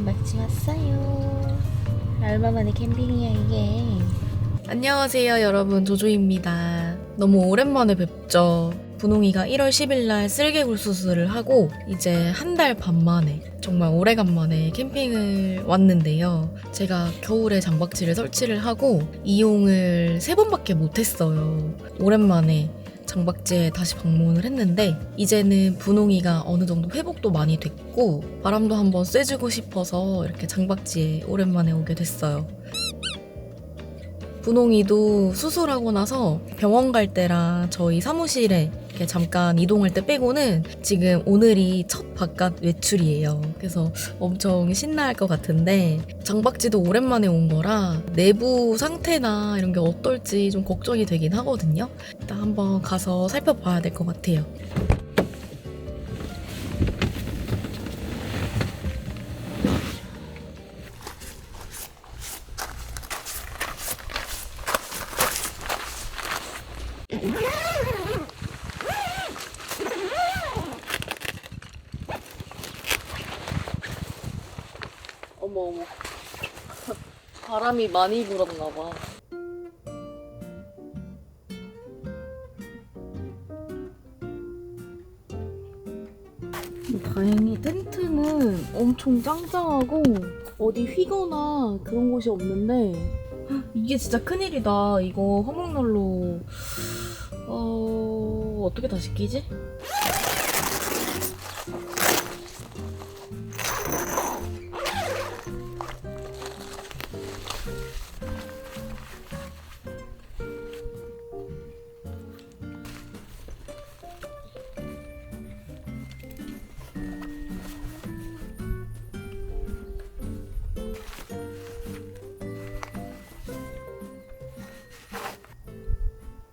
장박지 왔어요. 얼마 만에 캠핑이야 이게. 안녕하세요 여러분, 조조입니다. 너무 오랜만에 뵙죠. 분홍이가 1월 10일날 쓸개골 수술을 하고 이제 한 달 반 만에, 정말 오래간만에 캠핑을 왔는데요. 제가 겨울에 장박지를 설치를 하고 이용을 3번밖에 못했어요. 오랜만에 장박지에 다시 방문을 했는데 이제는 분홍이가 어느 정도 회복도 많이 됐고 바람도 한번 쐬주고 싶어서 이렇게 장박지에 오랜만에 오게 됐어요. 분홍이도 수술하고 나서 병원 갈 때랑 저희 사무실에 이렇게 잠깐 이동할 때 빼고는 지금 오늘이 첫 바깥 외출이에요. 그래서 엄청 신나할 것 같은데, 장박지도 오랜만에 온 거라 내부 상태나 이런 게 어떨지 좀 걱정이 되긴 하거든요. 일단 한번 가서 살펴봐야 될 것 같아요. 어머 바람이 많이 불었나 봐. 다행히 텐트는 엄청 짱짱하고 어디 휘거나 그런 곳이 없는데, 이게 진짜 큰일이다. 이거 화목난로 어떻게 다시 끼지?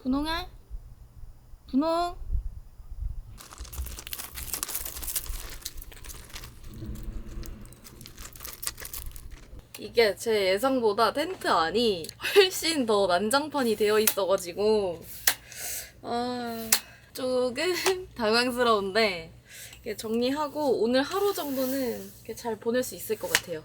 분홍아? 분홍? 이게 제 예상보다 텐트 안이 훨씬 더 난장판이 되어 있어가지고 조금 당황스러운데 정리하고 오늘 하루 정도는 잘 보낼 수 있을 것 같아요.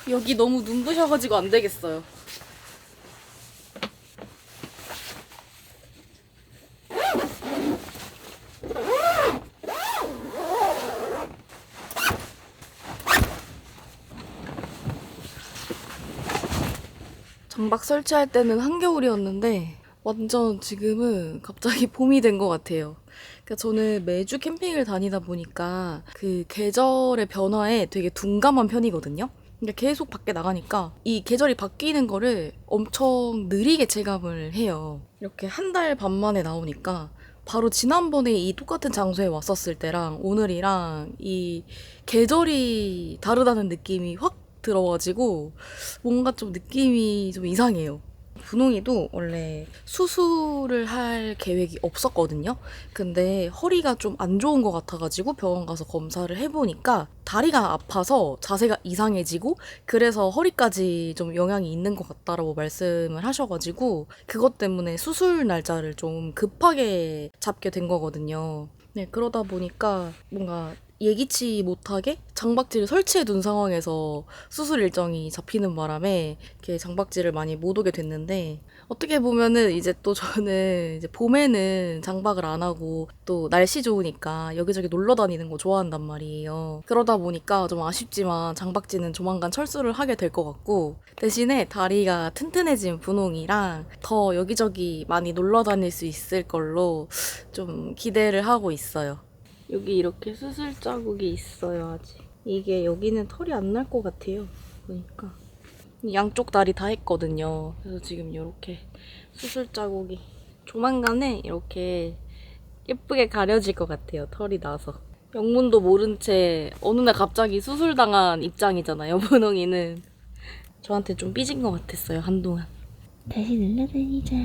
여기 너무 눈부셔가지고 안 되겠어요. 장박 설치할 때는 한겨울이었는데 완전 지금은 갑자기 봄이 된 것 같아요. 그러니까 저는 매주 캠핑을 다니다 보니까 그 계절의 변화에 되게 둔감한 편이거든요. 그러니까 계속 밖에 나가니까 이 계절이 바뀌는 거를 엄청 느리게 체감을 해요. 이렇게 한 달 반 만에 나오니까 바로 지난번에 이 똑같은 장소에 왔었을 때랑 오늘이랑 이 계절이 다르다는 느낌이 확 들어가지고 뭔가 좀 느낌이 좀 이상해요. 분홍이도 원래 수술을 할 계획이 없었거든요. 근데 허리가 좀 안 좋은 것 같아가지고 병원 가서 검사를 해보니까 다리가 아파서 자세가 이상해지고 그래서 허리까지 좀 영향이 있는 것 같다라고 말씀을 하셔가지고 그것 때문에 수술 날짜를 좀 급하게 잡게 된 거거든요. 네, 그러다 보니까 뭔가 예기치 못하게 장박지를 설치해 둔 상황에서 수술 일정이 잡히는 바람에 이렇게 장박지를 많이 못 오게 됐는데, 어떻게 보면은 이제 또 저는 이제 봄에는 장박을 안 하고 또 날씨 좋으니까 여기저기 놀러 다니는 거 좋아한단 말이에요. 그러다 보니까 좀 아쉽지만 장박지는 조만간 철수를 하게 될 것 같고, 대신에 다리가 튼튼해진 분홍이랑 더 여기저기 많이 놀러 다닐 수 있을 걸로 좀 기대를 하고 있어요. 여기 이렇게 수술 자국이 있어요, 아직. 이게 여기는 털이 안 날 것 같아요, 보니까. 양쪽 다리 다 했거든요. 그래서 지금 이렇게 수술 자국이 조만간에 이렇게 예쁘게 가려질 것 같아요, 털이 나서. 영문도 모른 채 어느 날 갑자기 수술당한 입장이잖아요, 분홍이는. 저한테 좀 삐진 것 같았어요, 한동안. 다시 눌러다니자.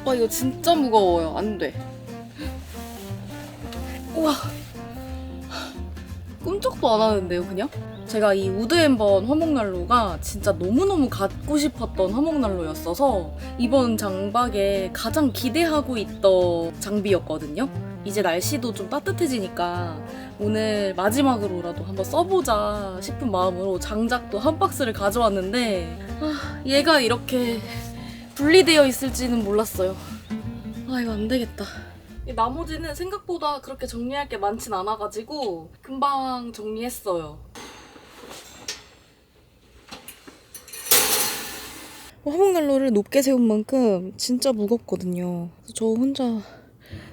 와, 이거 진짜 무거워요. 안 돼. 우와. 꿈쩍도 안 하는데요, 그냥? 제가 이 우드앤번 화목난로가 진짜 너무너무 갖고 싶었던 화목난로였어서 이번 장박에 가장 기대하고 있던 장비였거든요. 이제 날씨도 좀 따뜻해지니까 오늘 마지막으로라도 한번 써보자 싶은 마음으로 장작도 한 박스를 가져왔는데, 얘가 이렇게 분리되어 있을지는 몰랐어요. 이거 안 되겠다. 나머지는 생각보다 그렇게 정리할 게 많진 않아가지고 금방 정리했어요. 화목난로를 높게 세운 만큼 진짜 무겁거든요. 저 혼자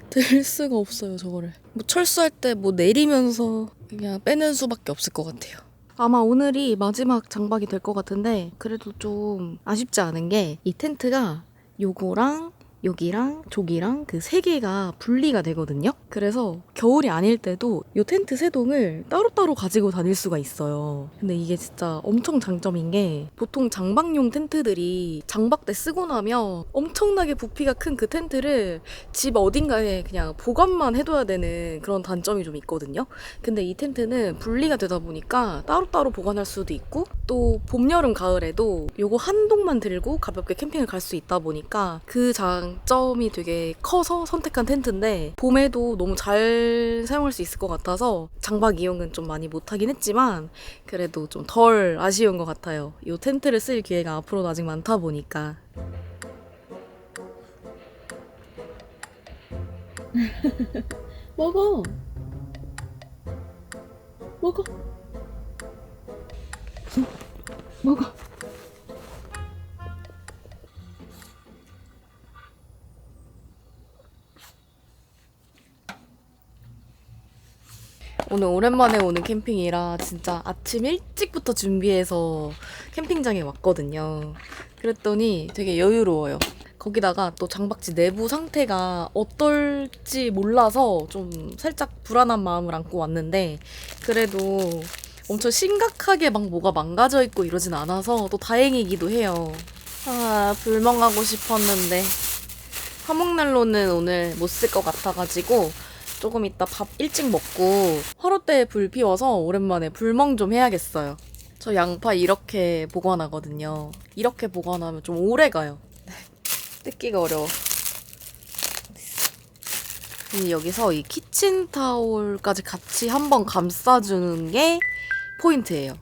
들 수가 없어요, 저거를. 뭐 철수할 때 뭐 내리면서 그냥 빼는 수밖에 없을 것 같아요. 아마 오늘이 마지막 장박이 될 것 같은데, 그래도 좀 아쉽지 않은 게 이 텐트가 요거랑 여기랑 저기랑 그 세 개가 분리가 되거든요. 그래서 겨울이 아닐 때도 이 텐트 세 동을 따로따로 가지고 다닐 수가 있어요. 근데 이게 진짜 엄청 장점인 게, 보통 장박용 텐트들이 장박 때 쓰고 나면 엄청나게 부피가 큰 그 텐트를 집 어딘가에 그냥 보관만 해둬야 되는 그런 단점이 좀 있거든요. 근데 이 텐트는 분리가 되다 보니까 따로따로 보관할 수도 있고, 또 봄, 여름, 가을에도 요거 한 동만 들고 가볍게 캠핑을 갈 수 있다 보니까 그 장점이 되게 커서 선택한 텐트인데, 봄에도 너무 잘 사용할 수 있을 것 같아서 장박 이용은 좀 많이 못하긴 했지만 그래도 좀 덜 아쉬운 것 같아요. 이 텐트를 쓸 기회가 앞으로도 아직 많다 보니까. 먹어. 먹어. 먹어. 오늘 오랜만에 오는 캠핑이라 진짜 아침 일찍부터 준비해서 캠핑장에 왔거든요. 그랬더니 되게 여유로워요. 거기다가 또 장박지 내부 상태가 어떨지 몰라서 좀 살짝 불안한 마음을 안고 왔는데, 그래도 엄청 심각하게 막 뭐가 망가져 있고 이러진 않아서 또 다행이기도 해요. 불멍하고 싶었는데 화목난로는 오늘 못 쓸 것 같아가지고 조금 이따 밥 일찍 먹고 화롯대에 불 피워서 오랜만에 불멍 좀 해야겠어요. 저 양파 이렇게 보관하거든요. 이렇게 보관하면 좀 오래 가요. 뜯기가 어려워. 여기서 이 키친타올까지 같이 한번 감싸주는 게 포인트예요.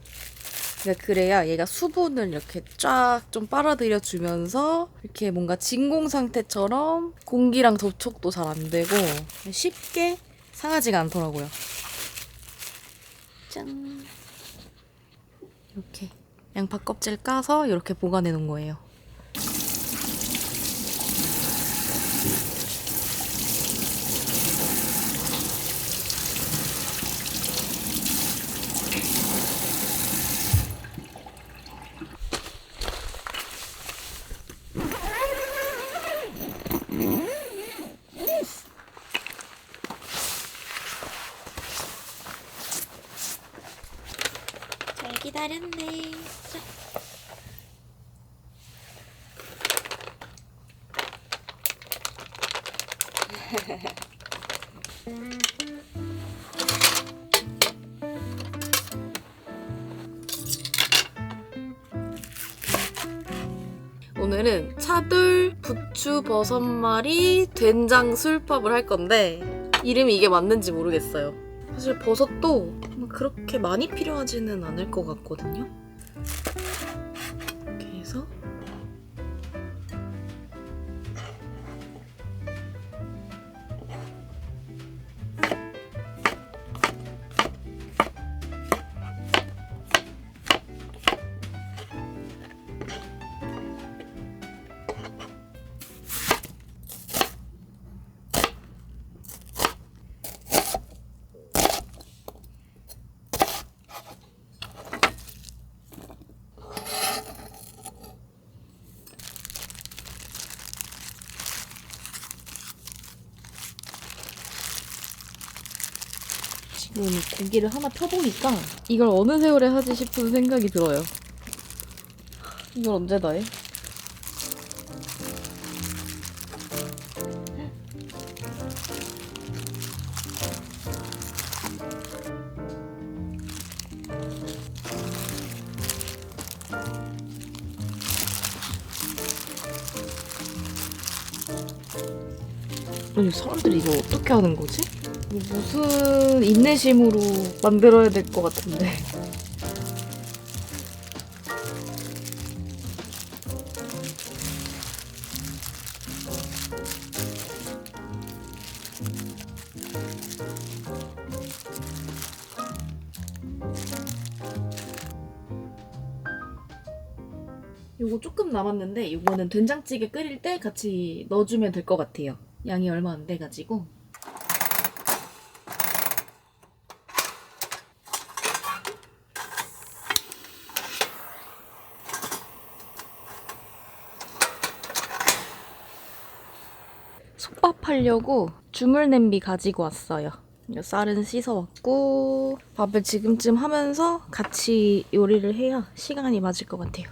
그러니까 그래야 얘가 수분을 이렇게 쫙 좀 빨아들여 주면서 이렇게 뭔가 진공 상태처럼 공기랑 접촉도 잘 안 되고 쉽게 상하지가 않더라고요. 짠. 이렇게 양파 껍질 까서 이렇게 보관해 놓은 거예요. 기다렸네. 자. 오늘은 차돌 부추 버섯말이 된장 술밥을 할 건데 이름이 이게 맞는지 모르겠어요. 사실 버섯도 그렇게 많이 필요하지는 않을 것 같거든요. 이렇게 해서 지금 고기를 하나 펴보니까 이걸 어느 세월에 하지 싶은 생각이 들어요. 이걸 언제 다 해? 아니 사람들이 이거 어떻게 하는 거지? 무슨 인내심으로 만들어야 될 것 같은데. 요거 조금 남았는데 요거는 된장찌개 끓일 때 같이 넣어주면 될 것 같아요. 양이 얼마 안 돼가지고. 솥밥 하려고 주물 냄비 가지고 왔어요. 쌀은 씻어왔고 밥을 지금쯤 하면서 같이 요리를 해야 시간이 맞을 것 같아요.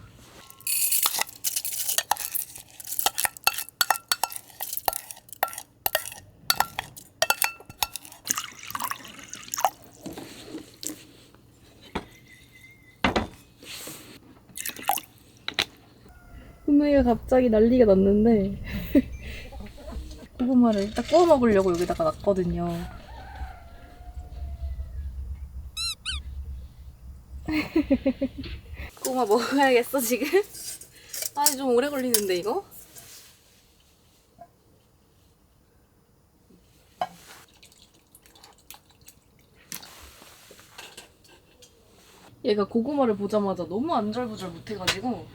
은우이가 갑자기 난리가 났는데 고구마를 딱 구워 먹으려고 여기다가 놨거든요. 고구마 먹어야겠어 지금? 아니 좀 오래 걸리는데 이거? 얘가 고구마를 보자마자 너무 안절부절 못해가지고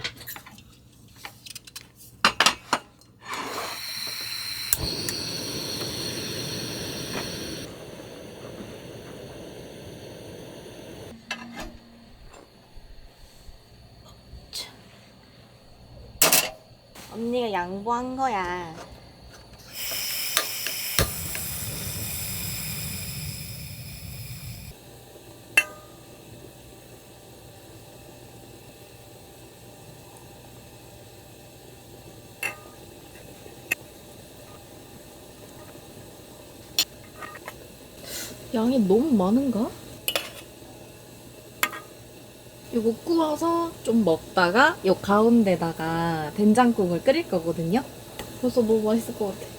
언니가 양보한 거야. 양이 너무 많은가? 이거 구워서 좀 먹다가 이 가운데다가 된장국을 끓일 거거든요. 벌써 너무 맛있을 것 같아.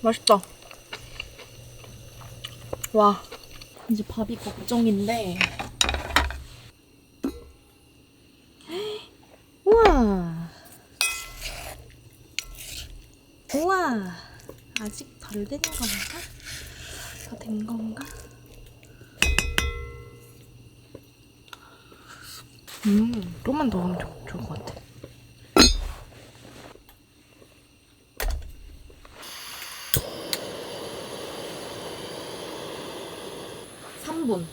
맛있다. 와, 이제 밥이 걱정인데. 우와. 우와. 아직 덜 된 건가? 더 된 건가? 좀만 더 하면 좋을 것 같아. (3분)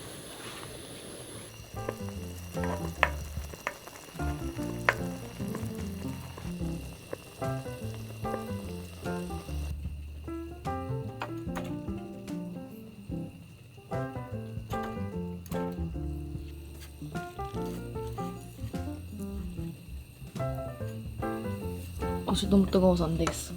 아직 너무 뜨거워서 안 되겠어.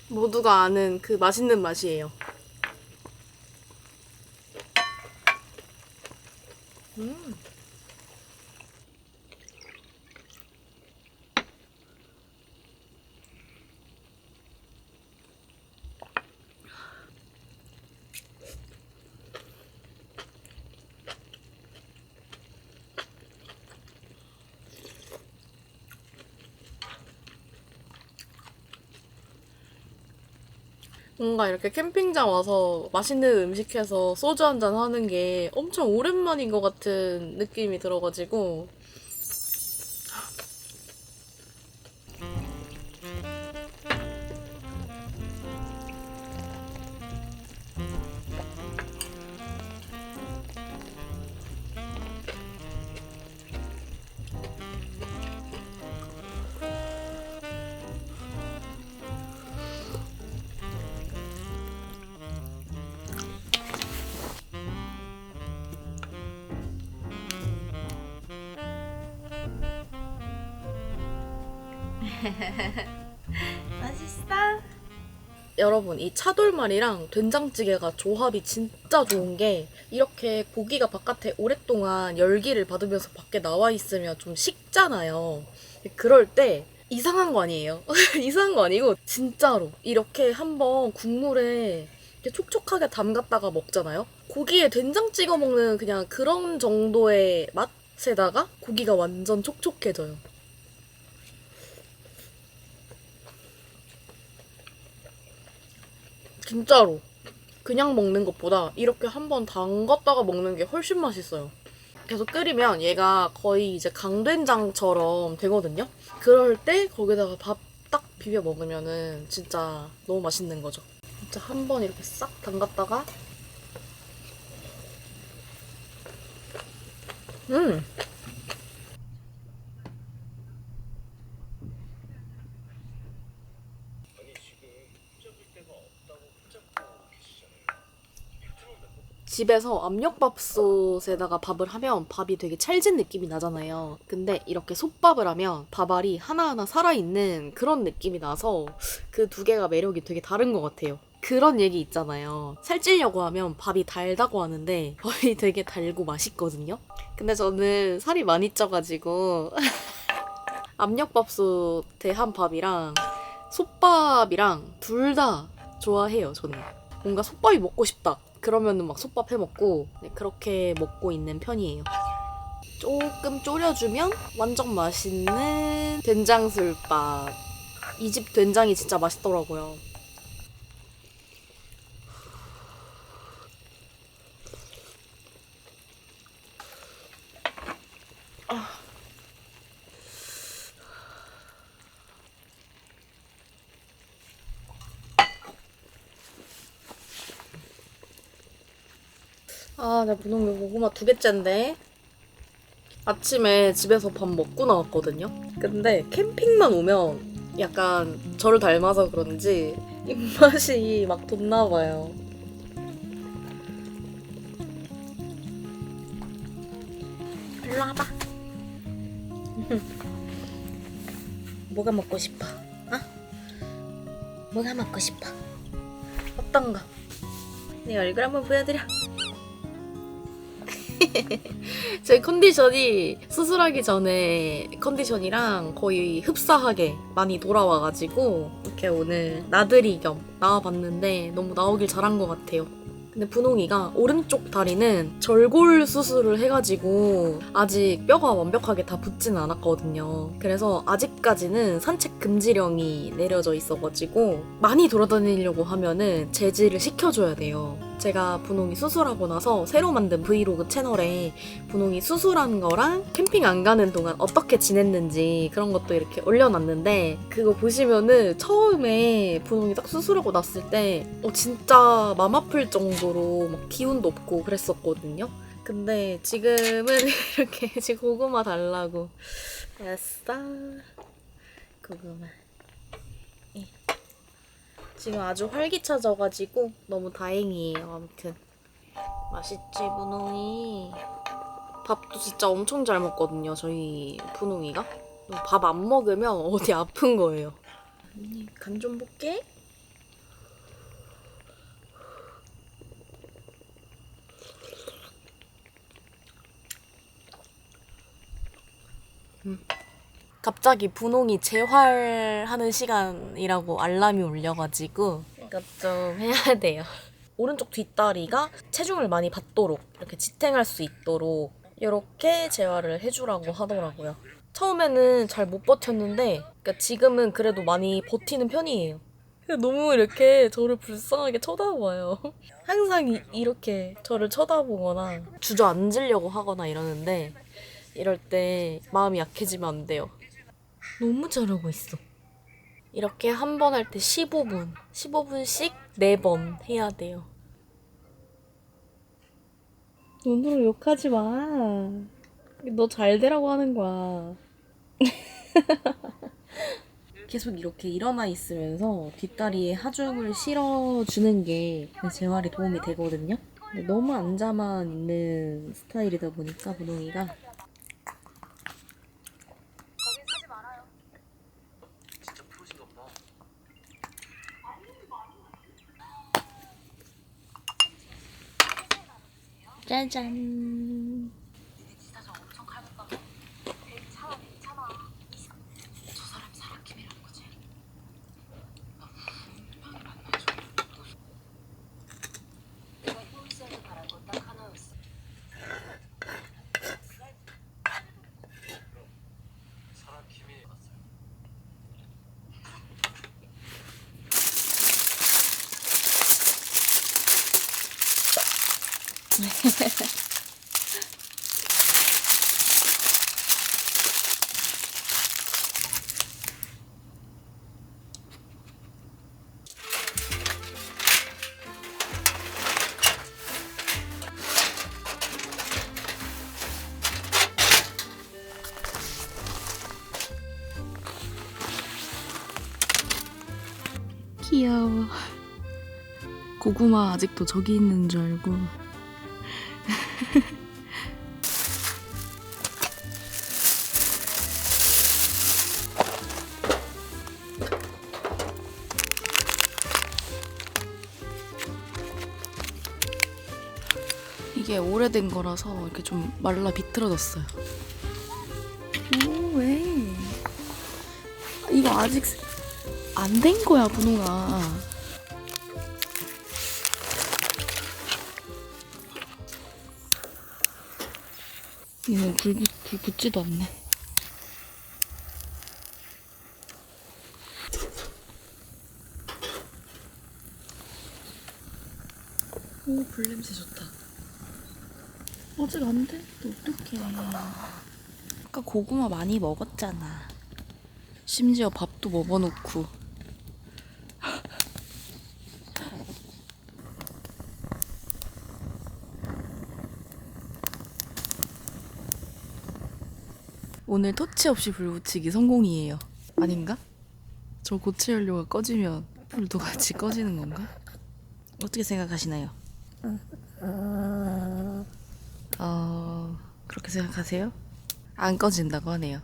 모두가 아는 그 맛있는 맛이에요. 뭔가 이렇게 캠핑장 와서 맛있는 음식 해서 소주 한잔 하는 게 엄청 오랜만인 것 같은 느낌이 들어가지고 맛있어? 여러분, 이 차돌말이랑 된장찌개가 조합이 진짜 좋은 게 이렇게 고기가 바깥에 오랫동안 열기를 받으면서 밖에 나와 있으면 좀 식잖아요. 그럴 때 이상한 거 아니에요. 이상한 거 아니고 진짜로 이렇게 한번 국물에 이렇게 촉촉하게 담갔다가 먹잖아요. 고기에 된장 찍어 먹는 그냥 그런 정도의 맛에다가 고기가 완전 촉촉해져요. 진짜로 그냥 먹는 것보다 이렇게 한번 담갔다가 먹는 게 훨씬 맛있어요. 계속 끓이면 얘가 거의 이제 강된장처럼 되거든요. 그럴 때 거기다가 밥 딱 비벼 먹으면은 진짜 너무 맛있는 거죠. 진짜 한번 이렇게 싹 담갔다가 음 집에서 압력밥솥에다가 밥을 하면 밥이 되게 찰진 느낌이 나잖아요. 근데 이렇게 솥밥을 하면 밥알이 하나하나 살아있는 그런 느낌이 나서 그 두 개가 매력이 되게 다른 것 같아요. 그런 얘기 있잖아요. 살찌려고 하면 밥이 달다고 하는데 밥이 되게 달고 맛있거든요. 근데 저는 살이 많이 쪄가지고 압력밥솥에 한 밥이랑 솥밥이랑 둘 다 좋아해요, 저는. 뭔가 솥밥이 먹고 싶다. 그러면은 막 솥밥 해 먹고 그렇게 먹고 있는 편이에요. 조금 졸여주면 완전 맛있는 된장술밥. 이 집 된장이 진짜 맛있더라고요. 나 분홍이 고구마 2개째인데 아침에 집에서 밥 먹고 나왔거든요. 근데 캠핑만 오면 약간 저를 닮아서 그런지 입맛이 막 돋나 봐요. 일로 와봐. 뭐가 먹고 싶어? 뭐가 먹고 싶어? 어떤가? 내 얼굴 한번 보여드려. 제 컨디션이 수술하기 전에 컨디션이랑 거의 흡사하게 많이 돌아와가지고 이렇게 오늘 나들이 겸 나와봤는데 너무 나오길 잘한 것 같아요. 근데 분홍이가 오른쪽 다리는 절골 수술을 해가지고 아직 뼈가 완벽하게 다 붙지는 않았거든요. 그래서 아직까지는 산책 금지령이 내려져 있어가지고 많이 돌아다니려고 하면은 제지를 시켜줘야 돼요. 제가 분홍이 수술하고 나서 새로 만든 브이로그 채널에 분홍이 수술한 거랑 캠핑 안 가는 동안 어떻게 지냈는지 그런 것도 이렇게 올려놨는데 그거 보시면은 처음에 분홍이 딱 수술하고 났을 때 진짜 맘 아플 정도로 막 기운도 없고 그랬었거든요. 근데 지금은 이렇게 지금 고구마 달라고 됐어. 고구마. 지금 아주 활기차져가지고 너무 다행이에요. 아무튼 맛있지 분홍이. 밥도 진짜 엄청 잘 먹거든요. 저희 분홍이가. 밥 안 먹으면 어디 아픈 거예요. 간 좀 볼게. 갑자기 분홍이 재활하는 시간이라고 알람이 울려가지고 이것 좀 해야 돼요. 오른쪽 뒷다리가 체중을 많이 받도록 이렇게 지탱할 수 있도록 이렇게 재활을 해주라고 하더라고요. 처음에는 잘 못 버텼는데 그러니까 지금은 그래도 많이 버티는 편이에요. 너무 이렇게 저를 불쌍하게 쳐다봐요. 항상 이렇게 저를 쳐다보거나 주저앉으려고 하거나 이러는데 이럴 때 마음이 약해지면 안 돼요. 너무 잘하고 있어. 이렇게 한 번 할 때 15분, 15분씩 4번 해야 돼요. 눈으로 욕하지 마. 너 잘 되라고 하는 거야. 계속 이렇게 일어나 있으면서 뒷다리에 하중을 실어주는 게 재활에 도움이 되거든요. 근데 너무 앉아만 있는 스타일이다 보니까 분홍이가 짜잔. 귀여워. 고구마 아직도 저기 있는 줄 알고. 이게 오래된 거라서 이렇게 좀 말라 비틀어졌어요. 오, 왜? 이거 아직 안 된 거야, 분홍아. 이거 불 붙지도 않네. 오, 불냄새 좋다. 아직 안 돼? 어떡해. 아까 고구마 많이 먹었잖아. 심지어 밥도 먹어놓고. 오늘 터치 없이 불 붙이기 성공이에요. 아닌가? 저 고체 연료가 꺼지면 불도 같이 꺼지는 건가? 어떻게 생각하시나요? 그렇게 생각하세요? 안 꺼진다고 하네요.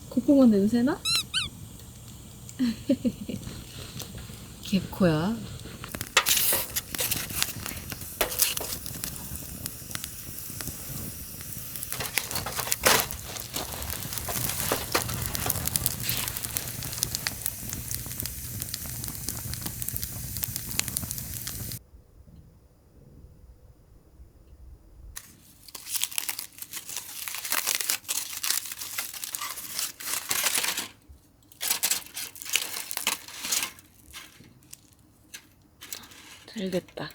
고구마 냄새나? 개코야. 잘 됐다.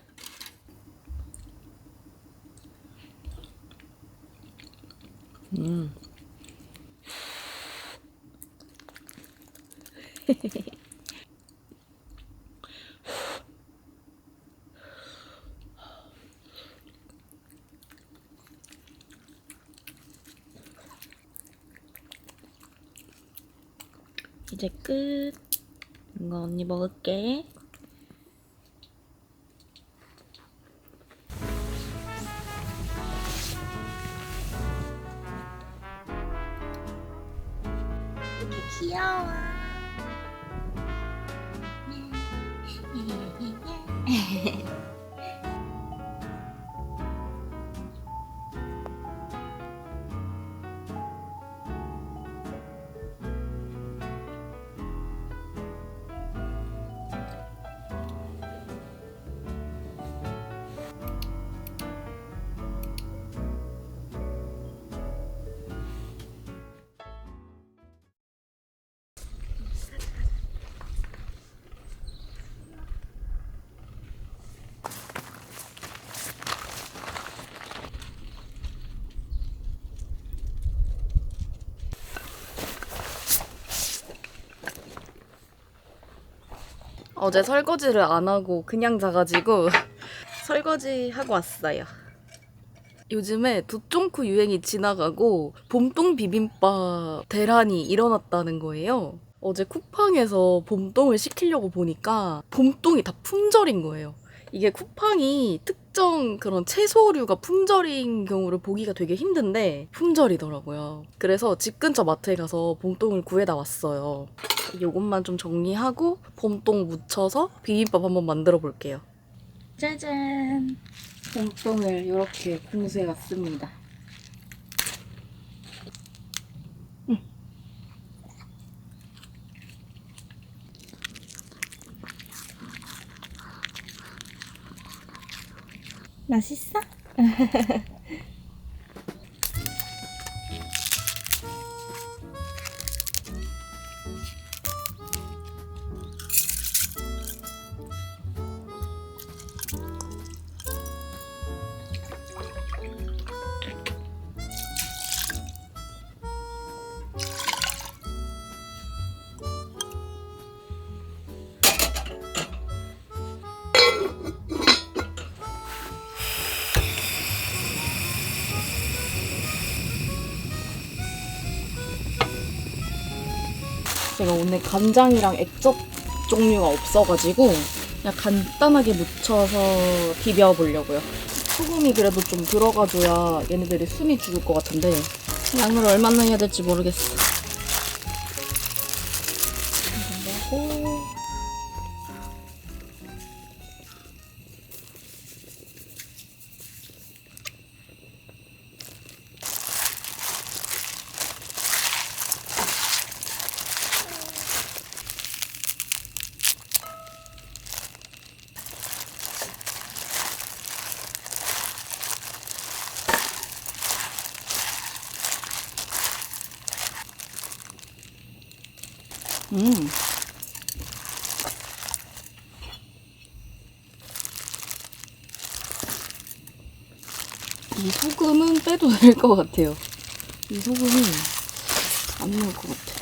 이제 끝. 이거 언니 먹을게. 귀여워. 어제 설거지를 안 하고 그냥 자가지고 설거지 하고 왔어요. 요즘에 두쫑쿠 유행이 지나가고 봄동 비빔밥 대란이 일어났다는 거예요. 어제 쿠팡에서 봄동을 시키려고 보니까 봄동이 다 품절인 거예요. 이게 쿠팡이 특정 그런 채소류가 품절인 경우를 보기가 되게 힘든데 품절이더라고요. 그래서 집 근처 마트에 가서 봄동을 구해다 왔어요. 요것만 좀 정리하고 봄동 묻혀서 비빔밥 한번 만들어 볼게요. 짜잔. 봄동을 이렇게 공수해 왔습니다. 맛있어? 제가 오늘 간장이랑 액젓 종류가 없어가지고 그냥 간단하게 묻혀서 비벼보려고요. 소금이 그래도 좀 들어가줘야 얘네들이 숨이 죽을 것 같은데 양을 얼마나 해야 될지 모르겠어. 하고 이 소금은 빼도 될 것 같아요. 이 소금은 안 넣을 것 같아.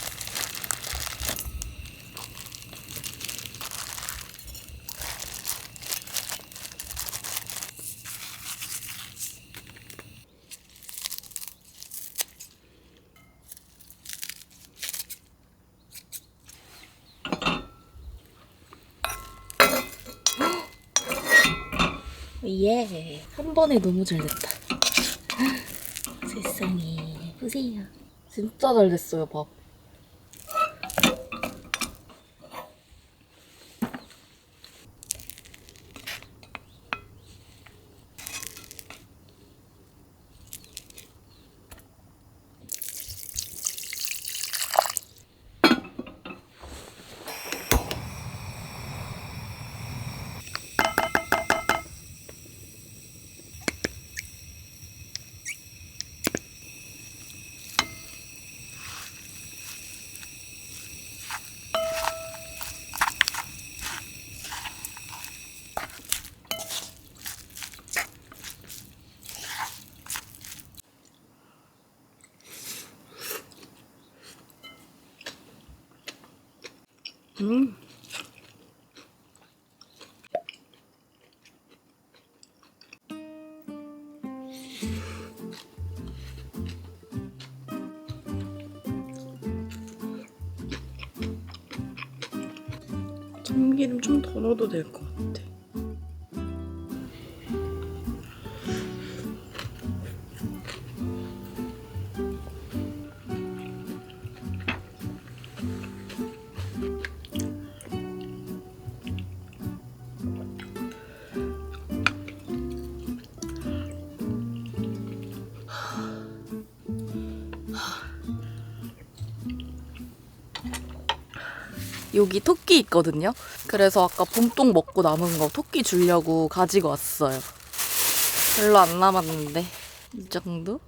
예, 한 번에 너무 잘 됐다. 세상에, 보세요. 진짜 잘 됐어요, 밥. 참기름 좀 더 넣어도 될 것 같아. 여기 토끼 있거든요. 그래서 아까 봄동 먹고 남은 거 토끼 주려고 가지고 왔어요. 별로 안 남았는데 이 정도?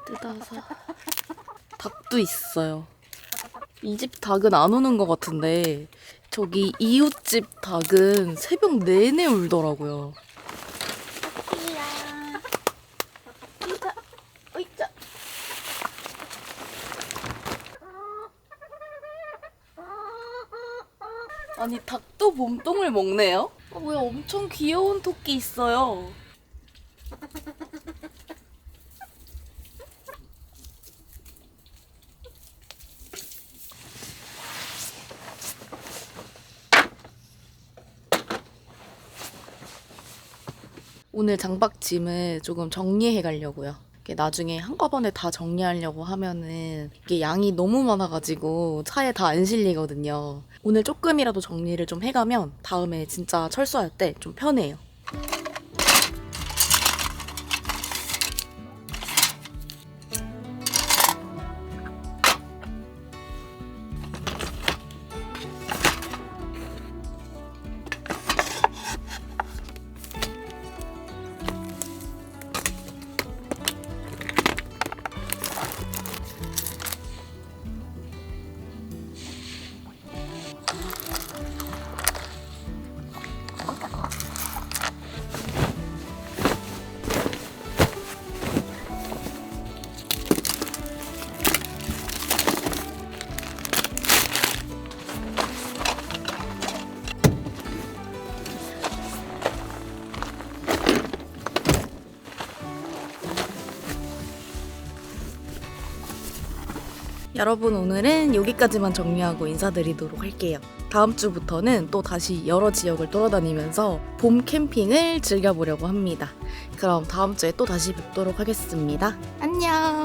뜯어서 닭도 있어요. 이 집 닭은 안 우는 것 같은데 저기 이웃집 닭은 새벽 내내 울더라고요. 아니 닭도 봄동을 먹네요? 뭐야 엄청 귀여운 토끼 있어요. 오늘 장박짐을 조금 정리해 가려고요. 이게 나중에 한꺼번에 다 정리하려고 하면은 이게 양이 너무 많아가지고 차에 다 안 실리거든요. 오늘 조금이라도 정리를 좀 해가면 다음에 진짜 철수할 때 좀 편해요. 여러분 오늘은 여기까지만 정리하고 인사드리도록 할게요. 다음 주부터는 또 다시 여러 지역을 돌아다니면서 봄 캠핑을 즐겨보려고 합니다. 그럼 다음 주에 또 다시 뵙도록 하겠습니다. 안녕!